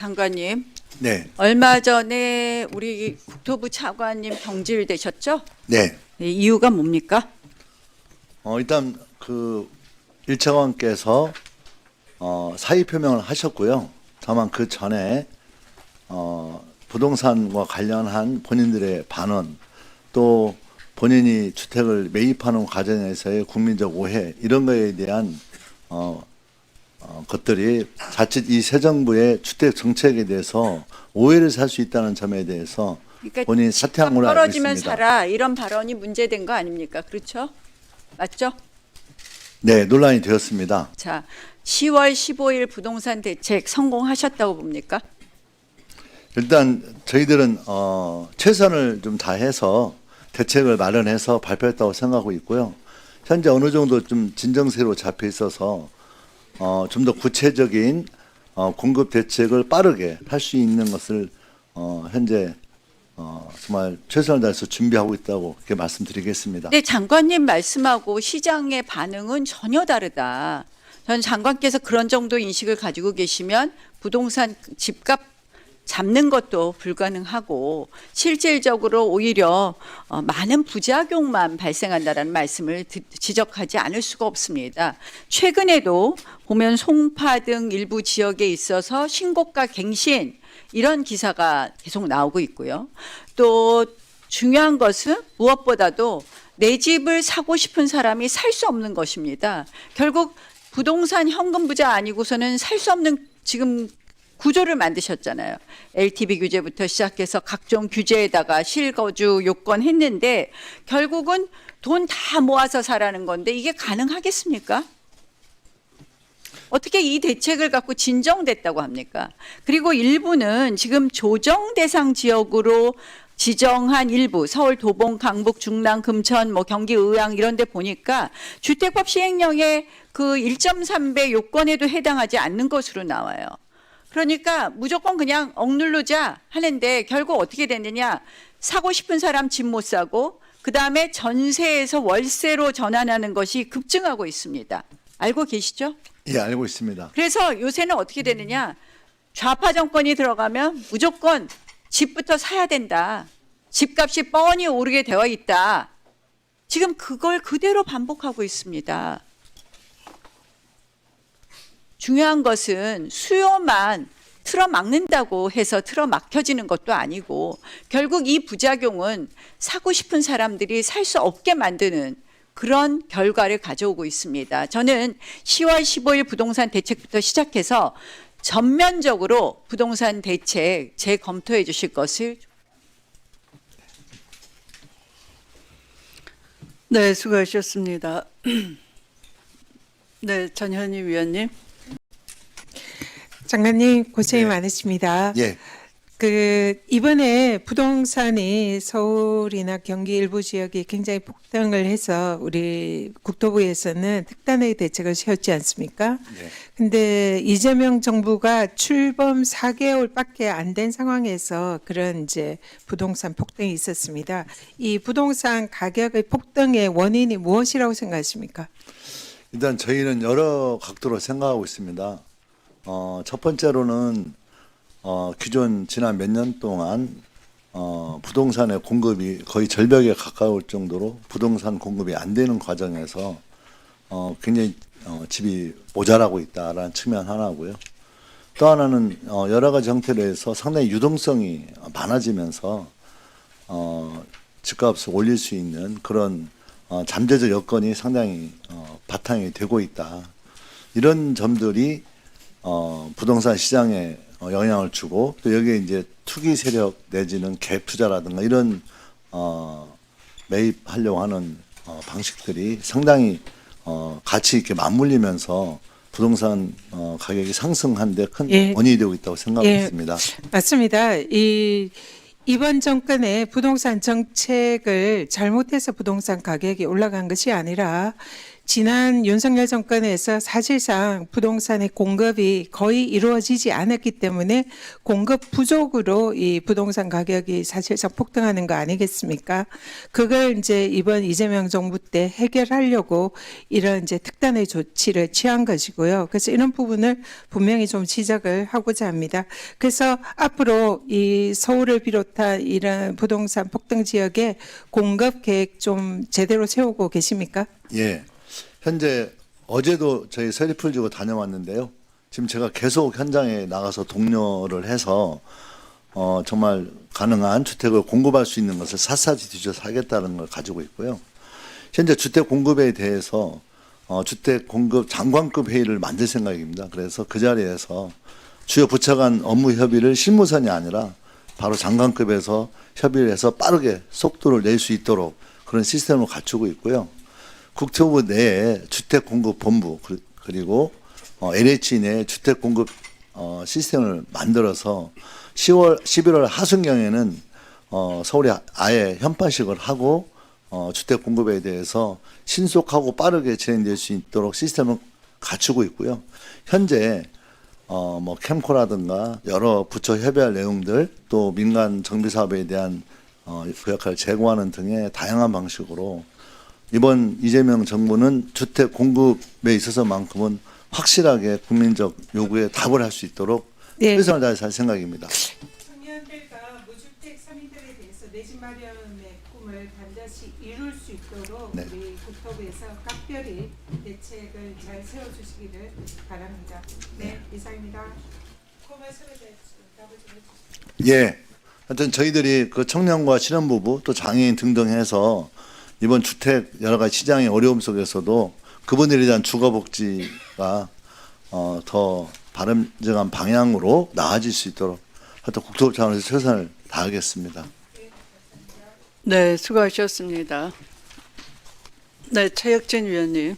장관님, 네, 얼마 전에 우리 국토부 차관님 경질되셨죠? 네. 네, 이유가 뭡니까? 일단 일 차관께서 사의 표명을 하셨고요. 다만 그 전에 부동산과 관련한 본인들의 반언, 또 본인이 주택을 매입하는 과정에서의 국민적 오해 이런 거에 대한 것들이 자칫 이 새 정부의 주택 정책에 대해서 오해를 살 수 있다는 점에 대해서 그러니까 본인이 사퇴한 걸로 알고 떨어지면 있습니다. 살아 이런 발언이 문제된 거 아닙니까? 그렇죠? 맞죠? 네, 논란이 되었습니다. 자, 10월 15일 부동산 대책 성공하셨다고 봅니까? 일단 저희들은 최선을 좀 다해서 대책을 마련해서 발표했다고 생각하고 있고요. 현재 어느 정도 좀 진정세로 잡혀 있어서 좀 더 구체적인 공급 대책을 빠르게 할 수 있는 것을 현재 정말 최선을 다해서 준비하고 있다고 이렇게 말씀드리겠습니다. 네, 장관님 말씀하고 시장의 반응은 전혀 다르다. 전 장관께서 그런 정도 인식을 가지고 계시면 부동산 집값 잡는 것도 불가능하고 실질적으로 오히려 많은 부작용만 발생한다라는 말씀을 지적하지 않을 수가 없습니다. 최근에도 보면 송파 등 일부 지역에 있어서 신고가 갱신 이런 기사가 계속 나오고 있고요. 또 중요한 것은 무엇보다도 내 집을 사고 싶은 사람이 살 수 없는 것입니다. 결국 부동산 현금 부자 아니고서는 살 수 없는 지금 구조를 만드셨잖아요. LTV 규제부터 시작해서 각종 규제에다가 실거주 요건 했는데 결국은 돈 다 모아서 사라는 건데 이게 가능하겠습니까? 어떻게 이 대책을 갖고 진정됐다고 합니까? 그리고 일부는 지금 조정 대상 지역으로 지정한 일부 서울 도봉, 강북, 중랑, 금천, 경기 의왕 이런 데 보니까 주택법 시행령의 그 1.3배 요건에도 해당하지 않는 것으로 나와요. 그러니까 무조건 그냥 억누르자 하는데 결국 어떻게 됐느냐. 사고 싶은 사람 집 못 사고 그다음에 전세에서 월세로 전환하는 것이 급증하고 있습니다. 알고 계시죠? 예, 알고 있습니다. 그래서 요새는 어떻게 되느냐. 좌파 정권이 들어가면 무조건 집부터 사야 된다. 집값이 뻔히 오르게 되어 있다. 지금 그걸 그대로 반복하고 있습니다. 중요한 것은 수요만 틀어막는다고 해서 틀어막혀지는 것도 아니고 결국 이 부작용은 사고 싶은 사람들이 살 수 없게 만드는 그런 결과를 가져오고 있습니다. 저는 10월 15일 부동산 대책부터 시작해서 전면적으로 부동산 대책 재검토해 주실 것을. 네, 수고하셨습니다. 네, 전현희 위원님. 장관님 고생이 네. 많으십니다. 예, 이번에 부동산이 서울이나 경기 일부 지역이 굉장히 폭등을 해서 우리 국토부에서는 특단의 대책을 세웠지 않습니까? 네. 근데 이재명 정부가 출범 4개월밖에 안 된 상황에서 그런 이제 부동산 폭등이 있었습니다. 이 부동산 가격의 폭등의 원인이 무엇이라고 생각하십니까? 일단 저희는 여러 각도로 생각하고 있습니다. 첫 번째로는 기존 지난 몇 년 동안 부동산의 공급이 거의 절벽에 가까울 정도로 부동산 공급이 안 되는 과정에서 굉장히 집이 모자라고 있다라는 측면 하나고요. 또 하나는 여러 가지 형태로 해서 상당히 유동성이 많아지면서 집값을 올릴 수 있는 그런 잠재적 여건이 상당히 바탕이 되고 있다. 이런 점들이 부동산 시장에 영향을 주고 또 여기에 이제 투기 세력 내지는 갭 투자라든가 이런 매입하려고 하는 방식들이 상당히 같이 이렇게 맞물리면서 부동산 가격이 상승한 데 큰 예. 원인이 되고 있다고 생각하고 예. 있습니다. 맞습니다. 이번 정권의 부동산 정책을 잘못해서 부동산 가격이 올라간 것이 아니라 지난 윤석열 정권에서 사실상 부동산의 공급이 거의 이루어지지 않았기 때문에 공급 부족으로 이 부동산 가격이 사실상 폭등하는 거 아니겠습니까? 그걸 이제 이번 이재명 정부 때 해결하려고 이런 이제 특단의 조치를 취한 것이고요. 그래서 이런 부분을 분명히 좀 지적을 하고자 합니다. 그래서 앞으로 이 서울을 비롯한 이런 부동산 폭등 지역에 공급 계획 좀 제대로 세우고 계십니까? 예. 현재 어제도 저희 서리풀 지구 다녀왔는데요. 지금 제가 계속 현장에 나가서 독려를 해서 정말 가능한 주택을 공급할 수 있는 것을 샅샅이 뒤져서 하겠다는 걸 가지고 있고요. 현재 주택 공급에 대해서 주택 공급 장관급 회의를 만들 생각입니다. 그래서 그 자리에서 주요 부처 간 업무 협의를 실무선이 아니라 바로 장관급에서 협의를 해서 빠르게 속도를 낼 수 있도록 그런 시스템을 갖추고 있고요. 국토부 내에 주택공급본부 그리고 LH 내 주택공급 시스템을 만들어서 11월 하순경에는 서울이 아예 현판식을 하고 주택공급에 대해서 신속하고 빠르게 진행될 수 있도록 시스템을 갖추고 있고요. 현재 뭐 캠코라든가 여러 부처 협의할 내용들 또 민간 정비사업에 대한 그 역할을 제공하는 등의 다양한 방식으로 이번 이재명 정부는 주택 공급에 있어서만큼은 확실하게 국민적 요구에 답을 할 수 있도록 네. 최선을 다해서 할 생각입니다. 청년들과 무주택 서민들에 대해서 내 집 마련의 꿈을 반드시 이룰 수 있도록 네. 우리 국토부에서 각별히 대책을 잘 세워주시기를 바랍니다. 네, 이상입니다. 그 말씀에 대해서 답을 좀 해주시죠. 예. 하여튼 저희들이 그 청년과 실업부부 또 장애인 등등 해서 이번 주택 여러 가지 시장의 어려움 속에서도 그분들에 대한 주거복지가 더 바람직한 방향으로 나아질 수 있도록 하여튼 국토부 차원에서 최선을 다하겠습니다. 네, 수고하셨습니다. 네, 최혁진 위원님.